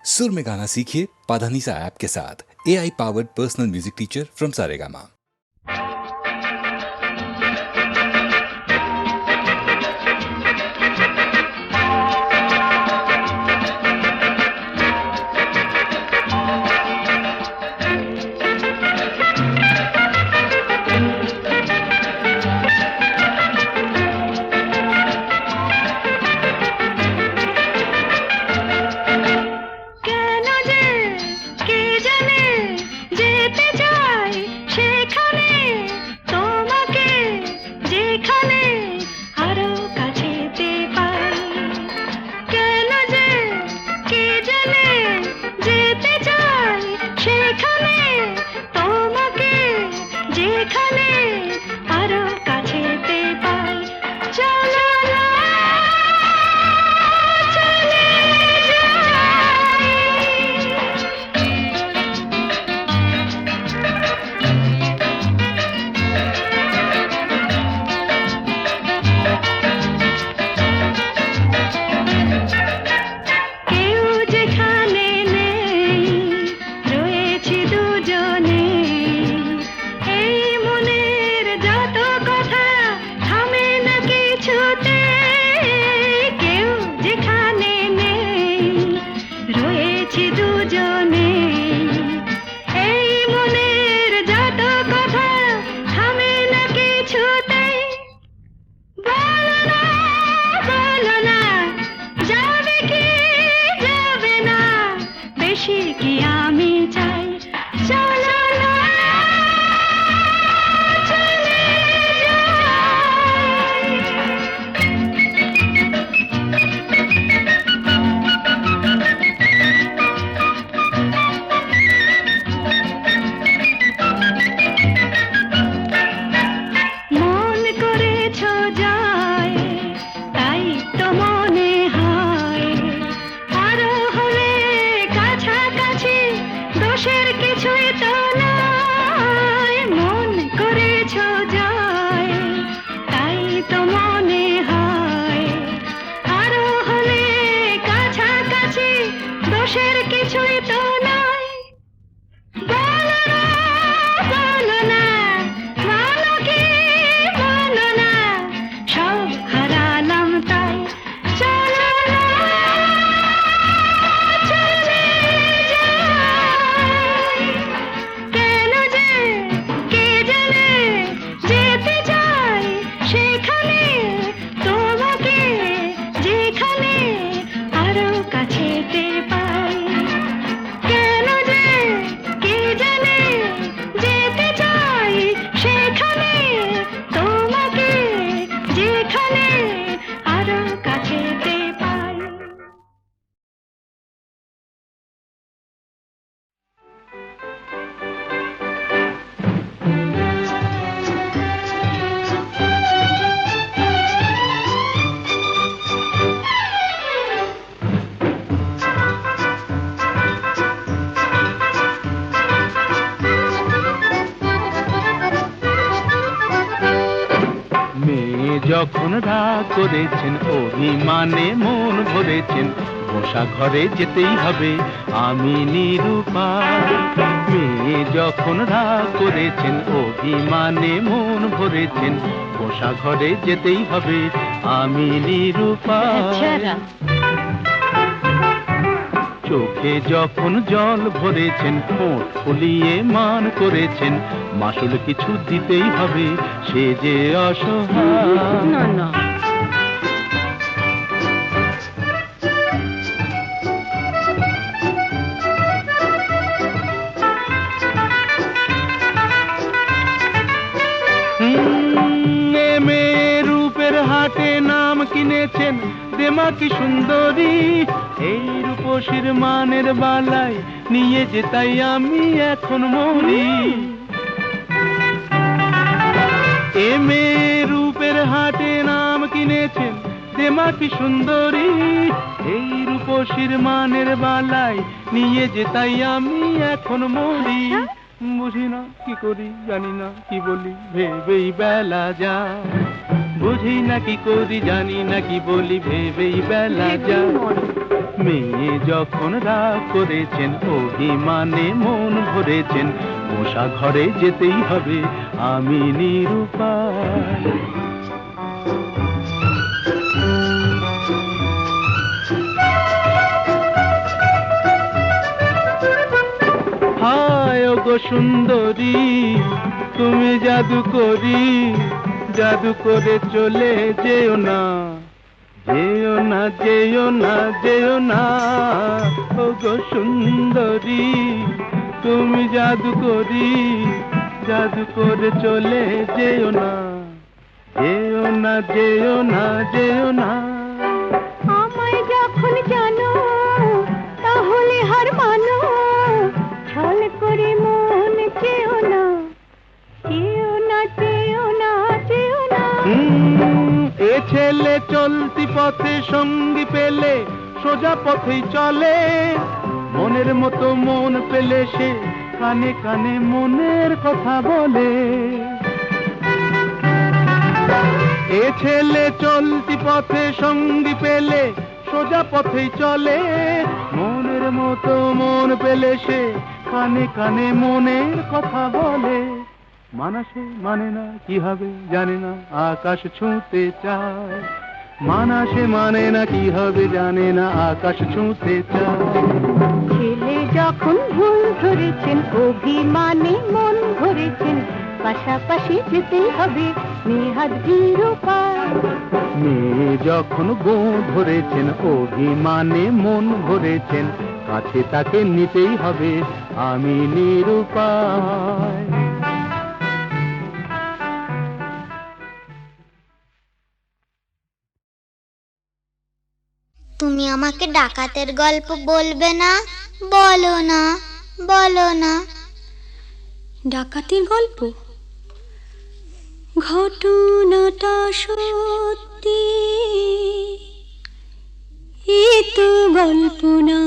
सुर में गाना सीखिए पाधानीसा ऐप के साथ। AI powered personal music teacher from Saregama. যখন রাগ করেছেন অভিমানে মন ভরেছেন বসা ঘরে যেতেই হবে আমি নিরুপায়। মেয়ে যখন রাগ করেছেন অভিমানে মন ভরেছেন বসা ঘরে যেতেই হবে আমি নিরুপায়। চোখে যখন জল ভরেছেন ঠোঁট ফুলিয়ে মান করেছেন মাসুল কিছু দিতেই হবে সে যে অসহায়। না না মেয়ের রূপের হাটে নাম কিনেছেন দেমাকি সুন্দরী এই রূপসীর মানের বালায় নিয়ে যে তাই আমি এখন মরি। এ মেয়ের রূপের হাটে নাম কিনেছেন দেমাকি সুন্দরী এই রূপসীর মানের বালায় নিয়ে যে তাই আমি এখন মরি। বুঝি না কি করি জানি না কি বলি ভেবেই বেলা যায় বুঝি না কি করি জানি না কি বলি ভেবেই বেলা যায়। মেয়ে যখন রাগ করেছেন অভিমানে মন ভরেছেন, বসা ঘরে যেতেই হবে আমি নিরুপায়। হায় ওগো সুন্দরী তুমি জাদু করি, জাদু করে চলে যেও না, যেও না যেও না যেও না। ওগো সুন্দরী তুমি জাদু করি, জাদু করে চলে যেও না, যেও না যেও না যেও না। আমায় যখন জানো তাহলে হার মানো, ছল করে মন চেও না, চেও না চেও না চেও না। এ ছেলে চলতি পথে সঙ্গী পেলে সোজা পথেই চলে, মনের মতো মন পেলে সে কানে কানে মনের কথা বলে। এ ছেলে চলতি পথে সঙ্গী পেলে সোজা পথেই চলে, মনের মতো মন পেলে সে কানে কানে মনের কথা বলে। মানাসে মানে না কি হবে জানে না আকাশ ছুঁতে চায়, মানাসে মানে না কি হবে জানে না আকাশ ছুঁতে চায়। ছেলে যখন ভুল ধরেছেন অভিমানে মন ভরেছেন, পাশাপাশি যেতেই হবে নেহাত নিরুপায়। মেয়ে যখন বউ ধরেছেন অভিমানে মন ভরেছেন, কাছে তাকে নিতেই হবে আমি নিরুপায়। তুমি আমাকে ডাকাতের গল্প বলবে না? বলো না, বলো না। ডাকাতির গল্প? ঘটনাটা সত্যি, এ তো গল্প না,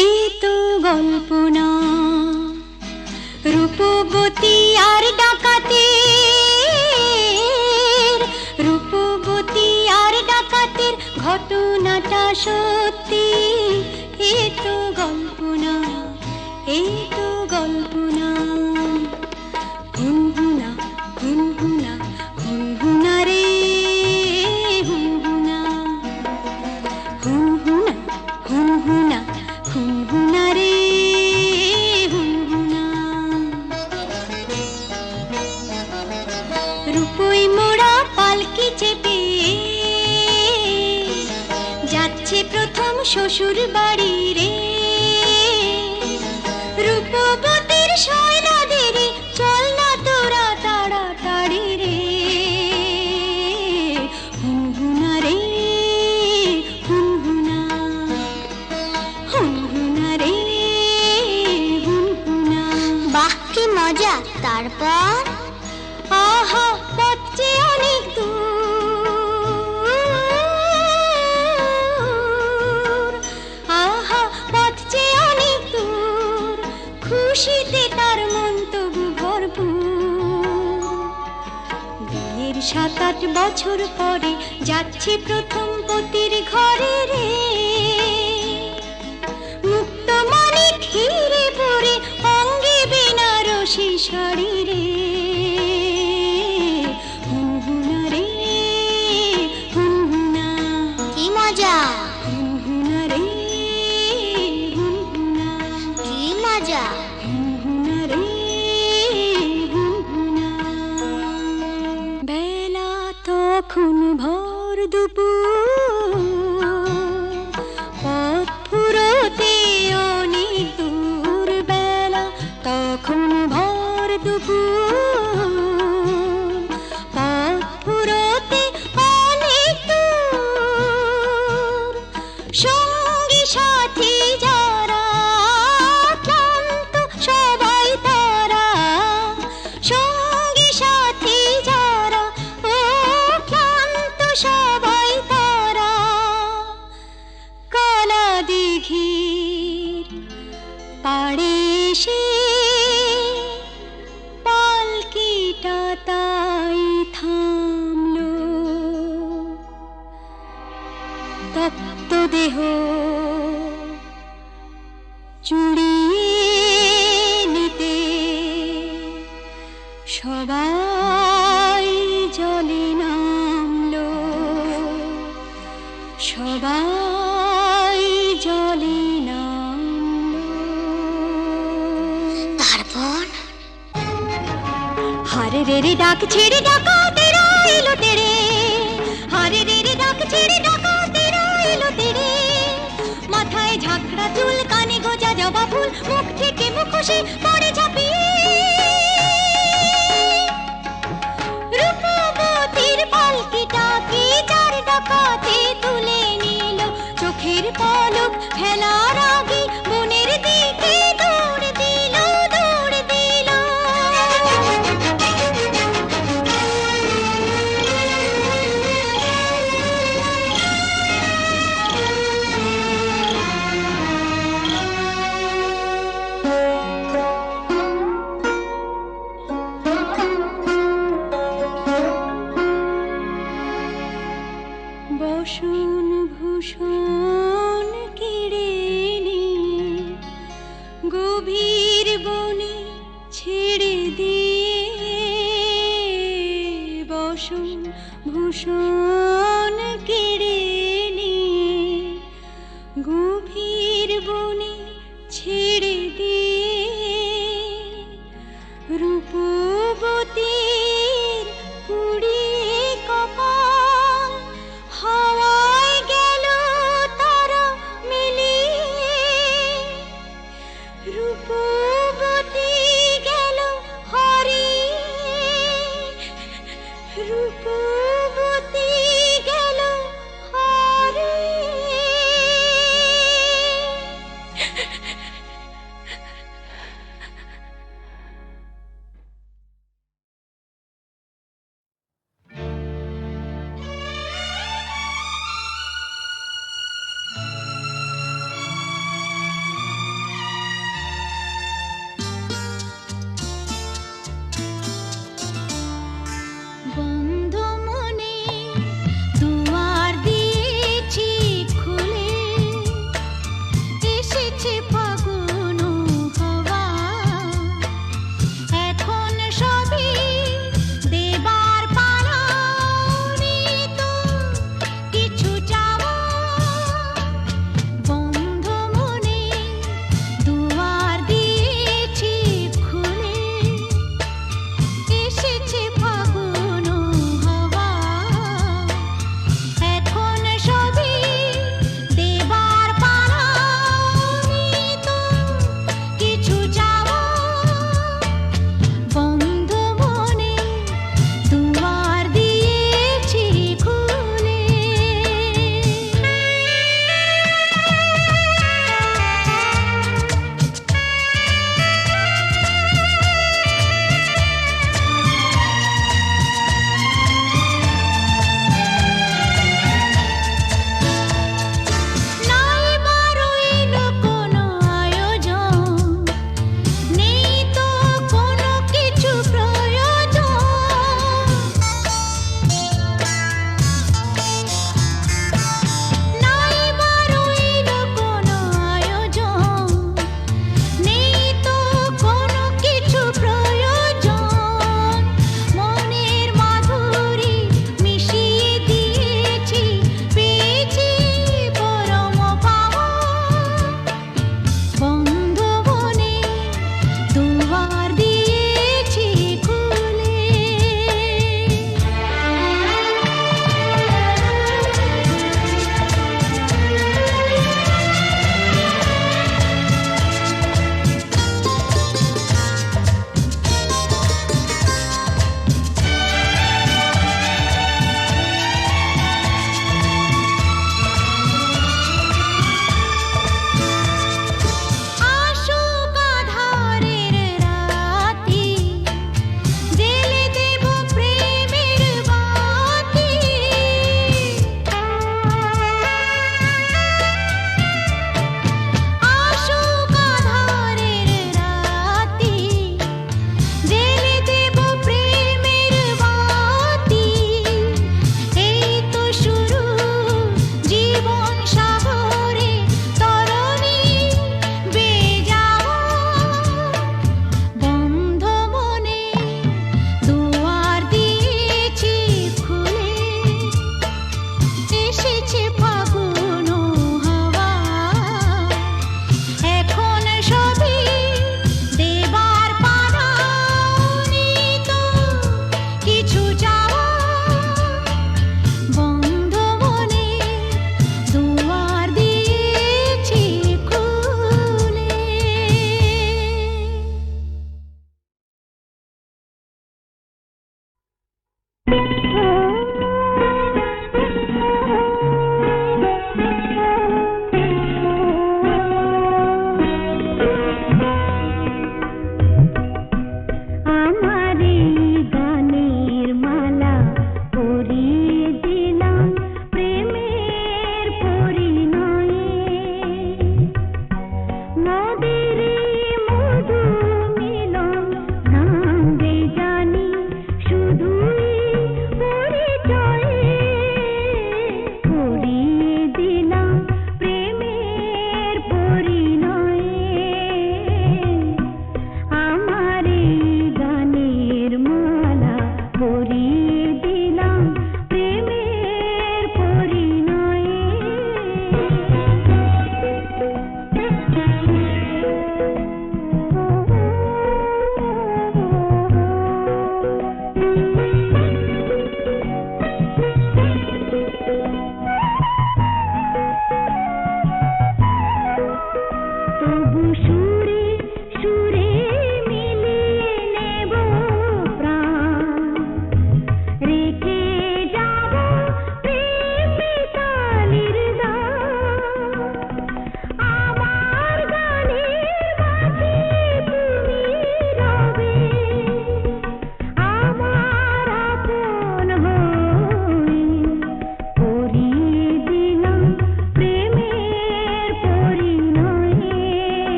এ তো গল্প না। রূপবতী আর ডাকাতের, রূপবতী আর ডাকাতের ঘটনাটা সত্যি, এ তো গল্প না, এ তো গল্প না। হুনহুনা হুনহুনা হুনহুনা রে হুনহুনা, হুনহুনা হুনহুনা হুনহুনা রে হুনহুনা। রূপই মোড়া পালকি চেপে যাচ্ছে প্রথম শ্বশুর বাড়ি রে। রূপবতীর সয়নাদের চল না তোরা তাড়াতাড়ি রে। হুনহুনা রে হুনহুনা, হুনহুনা রে হুনহুনা। বাহ কি মজা! তারপর? আহা পথ যে অনেক দূর, আহা পথ যে অনেক দূর, খুশিতে তার মন তবু ভরপুর। বিয়ের 7-8 বছর পরে যাচ্ছে প্রথম পতির ঘরে রে। মুক্ত মনে ঘিরে পড়ে অঙ্গে বেনারসি শাড়ি রে। হুনহুনা রে হুনহুনা, কি মজা! হুনহুনা রে হুনহুনা, কি মজা! হুনহুনা রে হুনহুনা। বেলা তখন ভর দুপুর, পথ ফুরোতে অনেক দূর। বেলা তখন ভর দুপুর, পথ ফুরোতে অনেক দূর। সঙ্গী সাথী যারা ক্লান্ত সবাই তারা, সঙ্গী সাথী যারা ও ক্লান্ত সবাই তারা। কালা দিঘির পাড়ে এসে পালকিটা তাই থামলো। দেহ চুড়িয়ে নিতে সবাই জলে নামলো, সবাই জলে নামলো। তারপর হারে রে রে ডাক ছেড়ে ডাকা তেরা এলো তেরে, হারে রে রে ডাক ছেড়ে ডাকা তেরা এলো তেরে। মাথায় ঝাঁকড়া চুল, কানে গোজা জবা ফুল, মুখ থেকে মুখোশে পড়ে ঝাঁপিয়ে। রূপবতীর পালকিটাকে যার ডাকাতে তুলে নিল, চোখের পলক ফেলার আগে মনের দিকে দৌড় দিল, দৌড় দিল। বসন ভূষণ কেড়ে নিয়ে গভীর বনে ছেড়ে দিয়ে, বসন ভূষণ কেড়ে নিয়ে গভীর বনে ছেড়ে দিয়ে। রূপবতীর পুড়িয়ে কপাল হাওয়ায় গেল তারা মিলিয়ে, রূপবতী গেল হারিয়ে, রূপবতী গেল হারিয়ে। বন্ধ মনে দুয়ার দিয়েছি খুলে, এসেছে ফাগুন হাওয়া। এখন সবই দেবার পালা, তো কিছু চাওয়া। বন্ধ মনে দুয়ার দিয়েছি খুলে, এসেছে ফাগুন হাওয়া। এখন সবই দেবার পালা,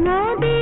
নদী